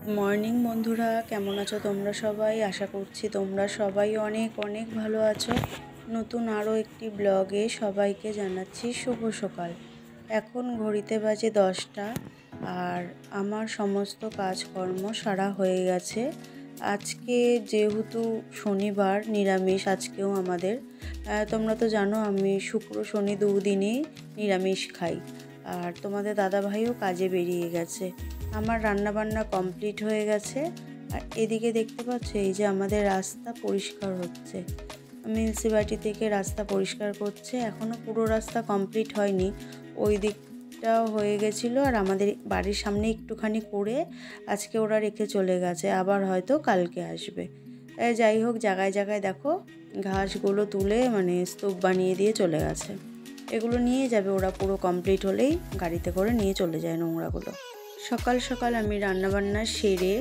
Morning বন্ধুরা, কেমন আছো তোমরা সবাই? আশা করছি তোমরা সবাই অনেক অনেক ভালো আছো। নতুন আরও একটি ব্লগে সবাইকে জানাচ্ছি শুভ সকাল। এখন ঘড়িতে বাজে 10টা আর আমার সমস্ত কাজকর্ম সারা হয়ে গেছে। আজকে যেহেতু শনিবার, নিরামিষ আজকেও আমাদের। তোমরা তো জানো আমি শুক্র শনি দুদিনই নিরামিষ খাই। আর তোমাদের দাদাভাইও কাজে বেরিয়ে গেছে। আমার রান্নাবান্না কমপ্লিট হয়ে গেছে। আর এদিকে দেখতে পাচ্ছ এই যে আমাদের রাস্তা পরিষ্কার হচ্ছে। মিউনিসিপ্যালিটি থেকে রাস্তা পরিষ্কার করছে, এখনও পুরো রাস্তা কমপ্লিট হয়নি। ওই দিকটাও হয়ে গেছিলো আর আমাদের বাড়ির সামনে একটুখানি করে আজকে ওরা রেখে চলে গেছে, আবার হয়তো কালকে আসবে। যাই হোক, জায়গায় জায়গায় দেখো ঘাসগুলো তুলে স্তূপ বানিয়ে দিয়ে চলে গেছে। এগুলো নিয়ে যাবে ওরা, পুরো কমপ্লিট হলেই গাড়িতে করে নিয়ে চলে যায় নোংরাগুলো। সকাল সকাল আমি রান্নাবান্না সেরে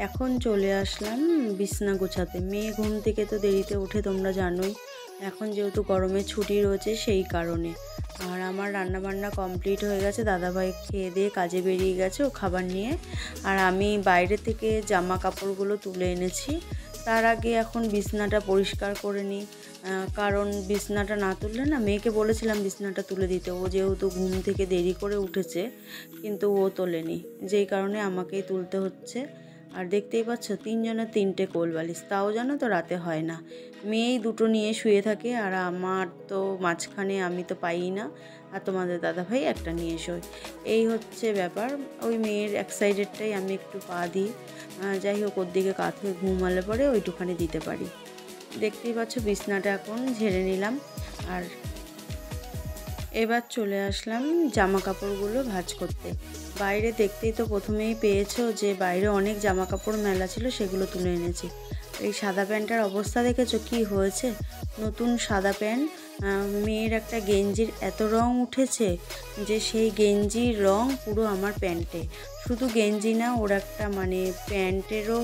এখন চলে আসলাম বিছনা গোছাতে। মেয়ে ঘুম থেকে তো দেরিতে ওঠে, তোমরা জানোই। এখন যেহেতু গরমে ছুটি রয়েছে সেই কারণে। আর আমার রান্নাবান্না কমপ্লিট হয়ে গেছে, দাদাভাই খেয়ে দিয়ে কাজে বেরিয়ে গেছে ও খাবার নিয়ে। আর আমি বাইরে থেকে জামা কাপড়গুলো তুলে এনেছি। তার আগে এখন বিছনাটা পরিষ্কার করে নিই, কারণ বিছনাটা না তুললে না, মেয়েকে বলেছিলাম বিছনাটা তুলে দিতে, ও যেহেতু ঘুম থেকে দেরি করে উঠেছে কিন্তু ও তোলেনি, যেই কারণে আমাকেই তুলতে হচ্ছে। আর দেখতেই পাচ্ছ তিনজনের তিনটে কোলবালিশ, তাও জানো তো রাতে হয় না। মেয়েই দুটো নিয়ে শুয়ে থাকে আর আমার তো মাঝখানে, আমি তো পাই না। আর তোমাদের দাদাভাই একটা নিয়ে শোয়। এই হচ্ছে ব্যাপার। ওই মেয়ের এক সাইডেরটাই আমি একটু পা দিই। যাই হোক, ওর দিকে কাত হয়ে ঘুমালে পরে ওইটুখানি দিতে পারি। দেখতেই পাচ্ছ বিছনাটা এখন ঝেড়ে নিলাম। আর এবার চলে আসলাম জামা কাপড়গুলো ভাঁজ করতে। বাইরে দেখতেই তো প্রথমেই পেয়েছো যে বাইরে অনেক জামা কাপড় মেলা ছিল, সেগুলো তুলে এনেছি। এই সাদা প্যান্টটার অবস্থা দেখেছো কি হয়েছে? নতুন সাদা প্যান্ট, মেয়ের একটা গেঞ্জির এত রং উঠেছে যে সেই গেঞ্জির রং পুরো আমার প্যান্টে। শুধু গেঞ্জি না, ওর একটা প্যান্টেরও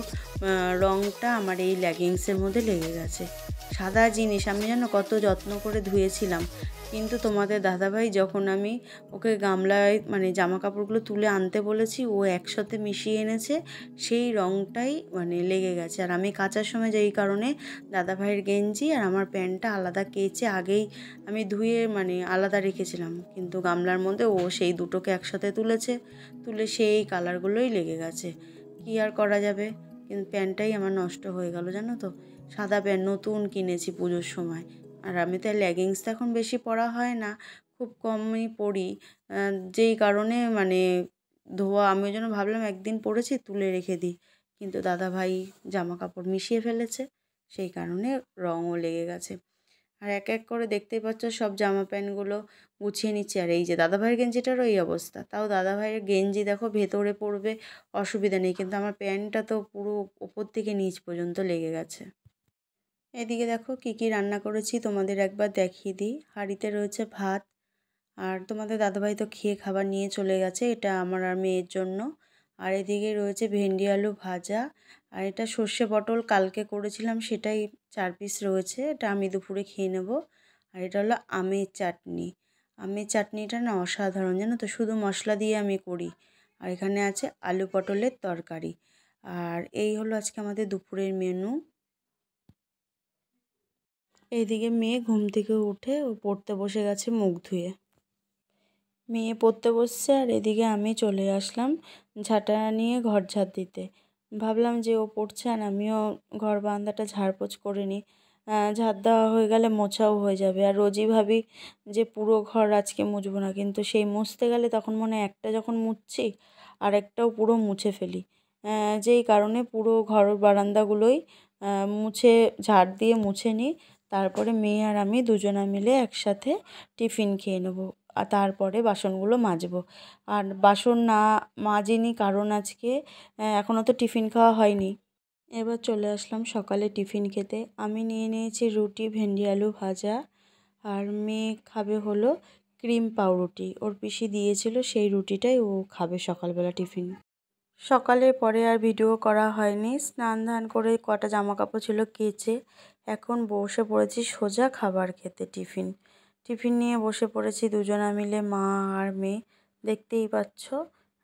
রংটা আমার এই লেগিংসের মধ্যে লেগে গেছে। সাদা জিনিস আমি যেন কত যত্ন করে ধুয়েছিলাম, কিন্তু তোমাদের দাদাভাই যখন আমি ওকে গামলায় জামা কাপড়গুলো তুলে আনতে বলেছি, ও একসাথে মিশিয়ে এনেছে, সেই রংটাই লেগে গেছে। আর আমি কাচার সময় যেই কারণে দাদাভাইয়ের গেঞ্জি আর আমার প্যান্টটা আলাদা কেচে আগেই আমি ধুয়ে আলাদা রেখেছিলাম, কিন্তু গামলার মধ্যে ও সেই দুটোকে একসাথে তুলে সেই কালারগুলোই লেগে গেছে। কি আর করা যাবে, কিন্তু প্যান্টটাই আমার নষ্ট হয়ে গেল জানো তো। সাদা প্যান্ট নতুন কিনেছি পুজোর সময়। আর আমি তো লেগিংসটা এখন বেশি পরা হয় না, খুব কমই পরি, যেই কারণে ধোয়া, আমি ওই জন্য ভাবলাম একদিন পরেছি তুলে রেখে দিই, কিন্তু দাদাভাই জামা কাপড় মিশিয়ে ফেলেছে, সেই কারণে রঙও লেগে গেছে। আর এক এক করে দেখতেই পাচ্ছ সব জামা প্যান্টগুলো গুছিয়ে নিচ্ছি। আর এই যে দাদাভাইয়ের গেঞ্জিটারও এই অবস্থা, তাও দাদাভাইয়ের গেঞ্জি দেখো ভেতরে পড়বে অসুবিধা নেই, কিন্তু আমার প্যান্টটা তো পুরো ওপর থেকে নিচ পর্যন্ত লেগে গেছে। এদিকে দেখো কি কি রান্না করেছি তোমাদের একবার দেখিয়ে দিই। হাঁড়িতে রয়েছে ভাত, আর তোমাদের দাদাভাই তো খেয়ে খাবার নিয়ে চলে গেছে, এটা আমার আর মেয়ের জন্য। আর এদিকে রয়েছে ভেন্ডি আলু ভাজা, আর এটা সর্ষে পটল কালকে করেছিলাম, সেটাই 4 পিস রয়েছে, এটা আমি দুপুরে খেয়ে নেব। আর এটা হলো আমের চাটনি। আমের চাটনিটা না অসাধারণ জানো তো, শুধু মশলা দিয়ে আমি করি। আর এখানে আছে আলু পটলের তরকারি। আর এই হলো আজকে আমাদের দুপুরের মেনু। এইদিকে মেয়ে ঘুম থেকে উঠে ও পড়তে বসে গেছে মুখ ধুয়ে। মেয়ে পড়তে বসছে আর এদিকে আমি চলে আসলাম ঝাঁটা নিয়ে ঘর ঝাড় দিতে। ভাবলাম যে ও পড়ছে আর আমিও ঘর বারান্দাটা ঝাড়পোছ করে নিই, ঝাড় দেওয়া হয়ে গেলে মোছাও হয়ে যাবে। আর রোজই ভাবি যে পুরো ঘর আজকে মুছবো না, কিন্তু সেই মুছতে গেলে তখন মনে হয় একটা যখন মুছছি আর একটাও পুরো মুছে ফেলি, যেই কারণে পুরো ঘর বারান্দাগুলোই মুছে, ঝাড় দিয়ে মুছে নিই। তারপরে মেয়ে আর আমি দুজনা মিলে একসাথে টিফিন খেয়ে নেবো, আর তারপরে বাসনগুলো মাজবো। আর বাসন না মাজিনি কারণ আজকে এখনও তো টিফিন খাওয়া হয়নি। এবার চলে আসলাম সকালে টিফিন খেতে। আমি নিয়ে নিয়েছি রুটি, ভেন্ডি আলু ভাজা, আর মেয়ে খাবে হলো ক্রিম পাউরুটি, ওর পিসি দিয়েছিল সেই রুটিটাই ও খাবে সকালবেলা টিফিন। সকালে পরে আর ভিডিও করা হয়নি, স্নান ধান করে কটা জামা কাপড় ছিল কেচে এখন বসে পড়েছি সোজা খাবার খেতে। টিফিন নিয়ে বসে পড়েছি দুজনা মিলে, মা আর মেয়ে, দেখতেই পাচ্ছ।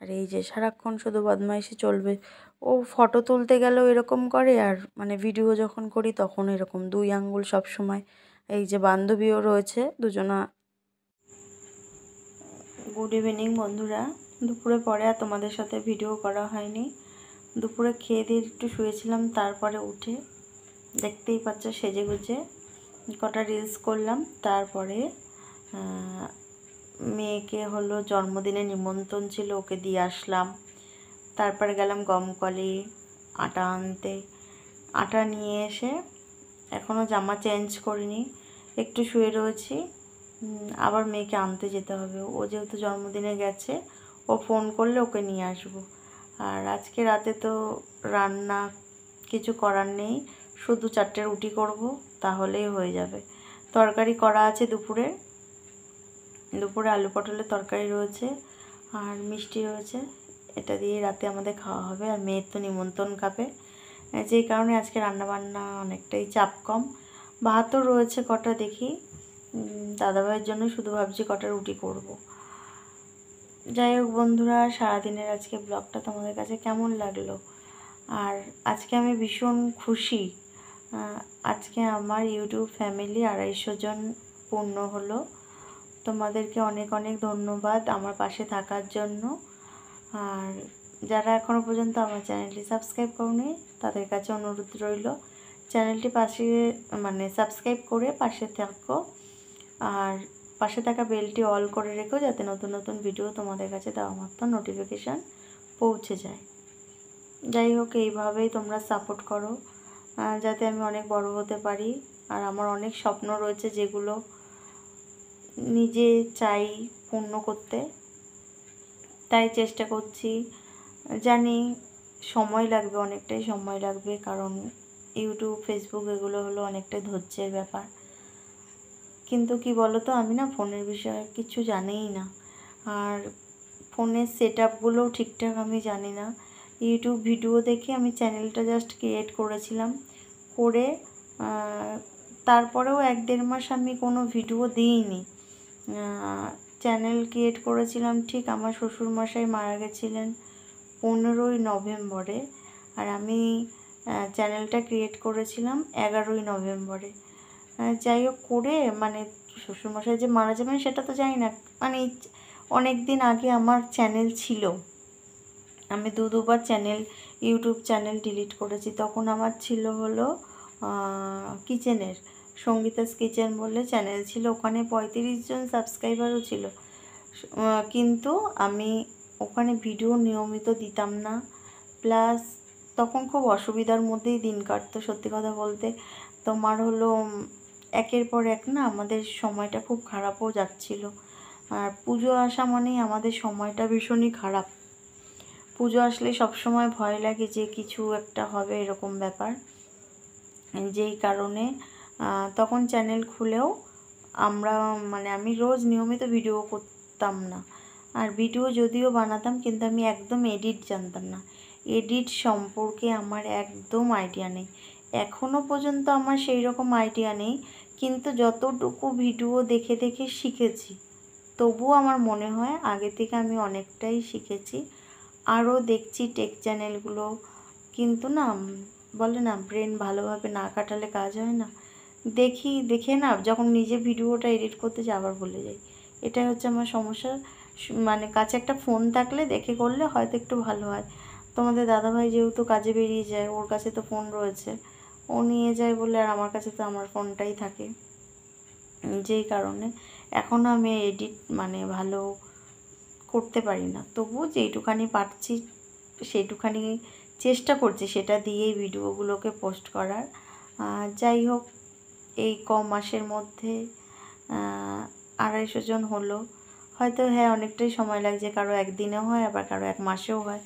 আর এই যে সারাক্ষণ শুধু বদমাইশি চলবে। ও ফটো তুলতে গেলেও এরকম করে, আর মানে ভিডিও যখন করি তখন এরকম 2 আঙ্গুল সব সময়। এই যে বান্ধবীও রয়েছে দুজনা। গুড ইভিনিং বন্ধুরা। দুপুরে পরে আর তোমাদের সাথে ভিডিও করা হয়নি। দুপুরে খেয়ে দিয়ে একটু শুয়েছিলাম, তারপরে উঠে দেখতেই পাচ্ছ সেজেগুজে কটা রিলস করলাম। তারপরে মেয়েকে হলো জন্মদিনে নিমন্ত্রণ ছিল, ওকে দিয়ে আসলাম। তারপরে গেলাম গমকলে আটা আনতে। আটা নিয়ে এসে এখনও জামা চেঞ্জ করিনি, একটু শুয়ে রয়েছি। আবার মেয়েকে আনতে যেতে হবে, ও যেহেতু জন্মদিনে গেছে, ও ফোন করলে ওকে নিয়ে আসবো। আর আজকে রাতে তো রান্না কিছু করার নেই, শুধু 4টে রুটি করব, তাহলেই হয়ে যাবে। তরকারি করা আছে দুপুরে আলু পটলের তরকারি রয়েছে আর মিষ্টি রয়েছে, এটা দিয়ে রাতে আমাদের খাওয়া হবে। আর মেয়ের তো নিমন্ত্রণ খাবে, যেই কারণে আজকে রান্নাবান্না অনেকটাই চাপ কম। ভাতও রয়েছে কটা, দেখি দাদাভাইয়ের জন্য শুধু ভাবছি কটা রুটি করব। যাই হোক বন্ধুরা, সারাদিনের আজকে ব্লগটা তোমাদের কাছে কেমন লাগলো? আর আজকে আমি ভীষণ খুশি, আজকে আমার ইউটিউব ফ্যামিলি 250 জন পূর্ণ হলো। তোমাদেরকে অনেক অনেক ধন্যবাদ আমার পাশে থাকার জন্য। আর যারা এখনও পর্যন্ত আমার চ্যানেলটি সাবস্ক্রাইব করোনি, তাদের কাছে অনুরোধ রইল চ্যানেলটি সাবস্ক্রাইব করে পাশে থাকো। আর পাশে থাকা বেলটি অল করে রেখো, যাতে নতুন নতুন ভিডিও তোমাদের কাছে দেওয়া মাত্র নোটিফিকেশান পৌঁছে যায়। যাই হোক, এইভাবেই তোমরা সাপোর্ট করো, যাতে আমি অনেক বড় হতে পারি। আর আমার অনেক স্বপ্ন রয়েছে, যেগুলো নিজে চাই পূর্ণ করতে, তাই চেষ্টা করছি। জানি সময় লাগবে, অনেকটাই সময় লাগবে, কারণ ইউটিউব ফেসবুক এগুলো হলো অনেকটাই ধৈর্যের ব্যাপার। কিন্তু কি বলো তো, আমি না ফোনের বিষয়ে কিছু জানিই না, আর ফোনের সেট আপগুলোও ঠিকঠাক আমি জানি না। ইউটিউব ভিডিও দেখে আমি চ্যানেলটা জাস্ট ক্রিয়েট করেছিলাম, করে তারপরেও 1-1.5 মাস আমি কোনো ভিডিও দিইনি। চ্যানেল ক্রিয়েট করেছিলাম ঠিক আমার শ্বশুরমশাই মারা গেছিলেন 15ই নভেম্বরে, আর আমি চ্যানেলটা ক্রিয়েট করেছিলাম 11ই নভেম্বরে। যাই হোক, করে শ্বশুরমশাই যে মারা যাবেন সেটা তো জানি না, অনেক দিন আগে আমার চ্যানেল ছিল। আমি দুবার ইউটিউব চ্যানেল ডিলিট করেছি। তখন আমার ছিল হলো কিচেনের, সঙ্গীতাস কিচেন বলে চ্যানেল ছিল, ওখানে 35 জন সাবস্ক্রাইবারও ছিল। কিন্তু আমি ওখানে ভিডিও নিয়মিত দিতাম না, প্লাস তখন খুব অসুবিধার মধ্যেই দিন কাটতো। সত্যি কথা বলতে তোমার হলো একের পর এক না, আমাদের সময়টা খুব খারাপও যাচ্ছিল। আর পুজো আসা মানেই আমাদের সময়টা ভীষণই খারাপ। পুজো আসলে সবসময় ভয় লাগে যে কিছু একটা হবে, এরকম ব্যাপার। যেই কারণে তখন চ্যানেল খুলেও আমি রোজ নিয়মিত ভিডিও করতাম না। আর ভিডিও যদিও বানাতাম, কিন্তু আমি একদম এডিট জানতাম না। এডিট সম্পর্কে আমার একদম আইডিয়া নেই, এখনও পর্যন্ত আমার সেই রকম আইডিয়া নেই। কিন্তু যতটুকু ভিডিও দেখে দেখে শিখেছি, তবুও আমার মনে হয় আগে থেকে আমি অনেকটাই শিখেছি। আরও দেখছি টেক চ্যানেলগুলো, কিন্তু না, বলে না ব্রেন ভালোভাবে না কাটালে কাজ হয় না। দেখে না, যখন নিজে ভিডিওটা এডিট করতে যাই আবার ভুলে যাই। এটাই হচ্ছে আমার সমস্যা। কাছে একটা ফোন থাকলে দেখে করলে হয়তো একটু ভালো হয়। তোমাদের দাদাভাই যেহেতু কাজে বেরিয়ে যায়, ওর কাছে তো ফোন রয়েছে, ও নিয়ে যায় বলে, আর আমার কাছে তো আমার ফোনটাই থাকে, যেই কারণে এখনও আমি এডিট ভালো করতে পারি না। তবুও যেইটুখানি পারছি সেইটুখানি চেষ্টা করছি, সেটা দিয়েই ভিডিওগুলোকে পোস্ট করার। যাই হোক, এই মাসের মধ্যে 250 জন হলো। হয়তো হ্যাঁ, অনেকটাই সময় লাগছে, কারো একদিনেও হয়, আবার কারো 1 মাসেও হয়,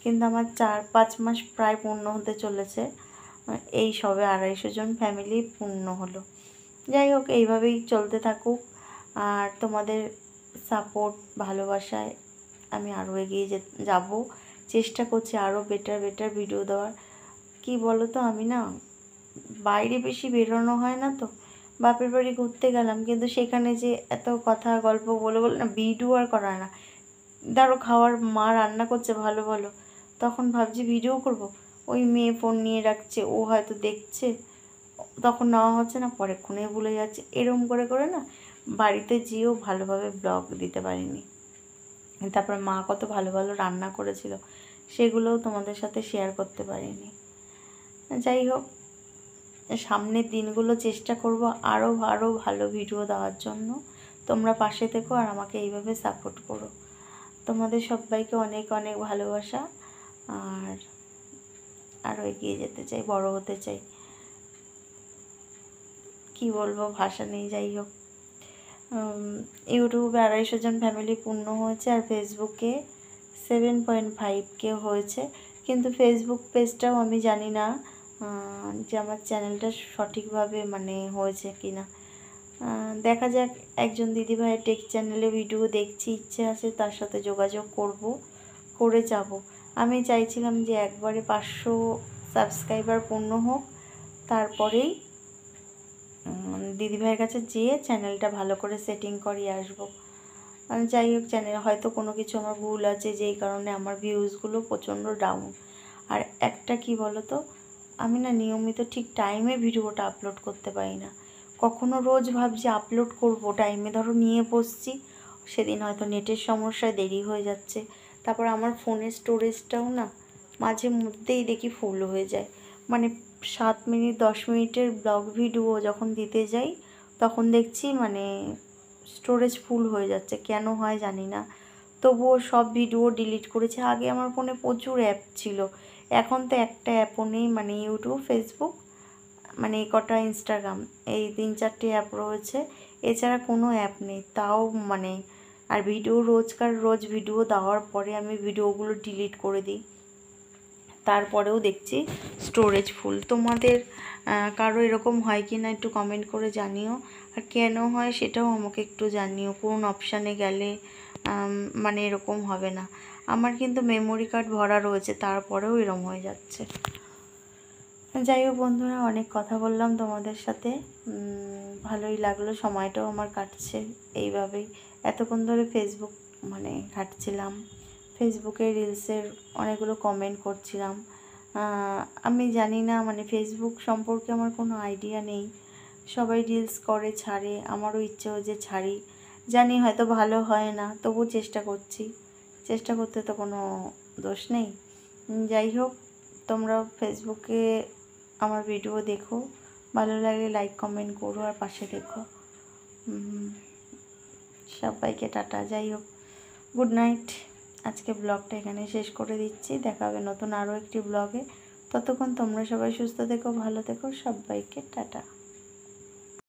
কিন্তু আমার 4-5 মাস প্রায় পূর্ণ হতে চলেছে। এই সবে 250 জন ফ্যামিলি পূর্ণ হলো। যাই হোক, এইভাবেই চলতে থাকুক। আর তোমাদের সাপোর্ট ভালোবাসায় আমি আরও এগিয়ে যাব, চেষ্টা করছি আরও বেটার ভিডিও দেওয়ার। কি বলো তো, আমি না বাইরে বেশি বেরোনো হয় না, তো বাপের বাড়ি ঘুরতে গেলাম, কিন্তু সেখানে যে এত কথা গল্প বলে না, ভিডিও আর করা না, ধরো খাওয়ার মা রান্না করছে ভালো ভালো, তখন ভাবছি ভিডিও করব, ওই মেয়ে ফোন নিয়ে রাখছে, ও হয়তো দেখছে, তখন নেওয়া হচ্ছে না, পরেক্ষণে ভুলে যাচ্ছে, এরম করে করে না বাড়িতে যেয়েও ভালোভাবে ব্লগ দিতে পারিনি। তারপর মা কত ভালো ভালো রান্না করেছিল, সেগুলোও তোমাদের সাথে শেয়ার করতে পারিনি। যাই হোক, সামনের দিনগুলো চেষ্টা করব আরও আরও ভালো ভিডিও দেওয়ার জন্য। তোমরা পাশে থেকো আর আমাকে এইভাবে সাপোর্ট করো। তোমাদের সবাইকে অনেক অনেক ভালোবাসা। আর আরও এগিয়ে যেতে চাই, বড় হতে চাই, কি বলবো, ভাষা নেই। যাই হোক, ইউটিউবে 250 জন ফ্যামিলি পূর্ণ হয়েছে, আর ফেসবুকে 7.5K হয়েছে। কিন্তু ফেসবুক পেজটাও আমি জানি না যে আমার চ্যানেলটা সঠিকভাবে মানে হয়েছে কি না। দেখা যাক, একজন দিদিভাইয়ের টেক চ্যানেলে ভিডিও দেখছি, ইচ্ছে আছে তার সাথে যোগাযোগ করে যাব। আমি চাইছিলাম যে একবারে 500 সাবস্ক্রাইবার পূর্ণ হোক, তারপরেই দিদিভাইয়ের কাছে যেয়ে চ্যানেলটা ভালো করে সেটিং করিয়ে আসবো। যাই হোক, চ্যানেল হয়তো কোনো কিছু আমার ভুল আছে, যেই কারণে আমার ভিউজগুলো প্রচণ্ড ডাউন। আর একটা কি বলো তো, আমি না নিয়মিত ঠিক টাইমে ভিডিওটা আপলোড করতে পারি না। কখনো রোজ ভাবছি আপলোড করব, টাইমে ধরো নিয়ে বসছি, সেদিন হয়তো নেটের সমস্যায় দেরি হয়ে যাচ্ছে। তারপর আমার ফোনের স্টোরেজটাও না মাঝে মধ্যেই দেখি ফুল হয়ে যায়। মানে 7 মিনিট 10 মিনিটের ব্লগ ভিডিও যখন দিতে যাই, তখন দেখছি মানে স্টোরেজ ফুল হয়ে যাচ্ছে। কেন হয় জানি না, তবুও সব ভিডিও ডিলিট করেছি। আগে আমার ফোনে প্রচুর অ্যাপ ছিল, এখন তো একটা অ্যাপও নেই। মানে ইউটিউব, ফেসবুক, মানে এই কটা, ইনস্টাগ্রাম, এই 3-4টে অ্যাপ রয়েছে, এছাড়া কোনো অ্যাপ নেই। তাও মানে, আর ভিডিও রোজ ভিডিও দেওয়ার পরে আমি ভিডিওগুলো ডিলিট করে দিই, তারপরেও দেখছি স্টোরেজ ফুল। তোমাদের কারো এরকম হয় কি না একটু কমেন্ট করে জানিও, আর কেন হয় সেটাও আমাকে একটু জানিও। কোন অপশানে গেলে মানে এরকম হবে না। আমার কিন্তু মেমোরি কার্ড ভরা রয়েছে, তারপরেও এরকম হয়ে যাচ্ছে। যাই হোক বন্ধুরা, অনেক কথা বললাম তোমাদের সাথে, ভালোই লাগলো, সময়টাও আমার কাটছে এইভাবেই। এতক্ষণ ধরে ফেসবুক মানে ঘাঁটছিলাম, ফেসবুকে রিলসের অনেকগুলো কমেন্ট করছিলাম। আমি জানি না, মানে ফেসবুক সম্পর্কে আমার কোনো আইডিয়া নেই। সবাই রিলস করে ছাড়ে, আমারও ইচ্ছে হয় যে ছাড়ি, জানি হয়তো ভালো হয় না, তবু চেষ্টা করছি। চেষ্টা করতে তো কোনো দোষ নেই। যাই হোক, তোমরা ফেসবুকে আমার ভিডিও দেখো, ভালো লাগলে লাইক কমেন্ট করো আর পাশে দেখো। সবাইকে টাটা। যাই হোক, গুড নাইট। আজকে ব্লগটা এখানে শেষ করে দিচ্ছি, দেখা হবে নতুন আরও একটি ব্লগে। ততক্ষণ তোমরা সবাই সুস্থ থেকো, ভালো থেকো, সবাইকে টাটা।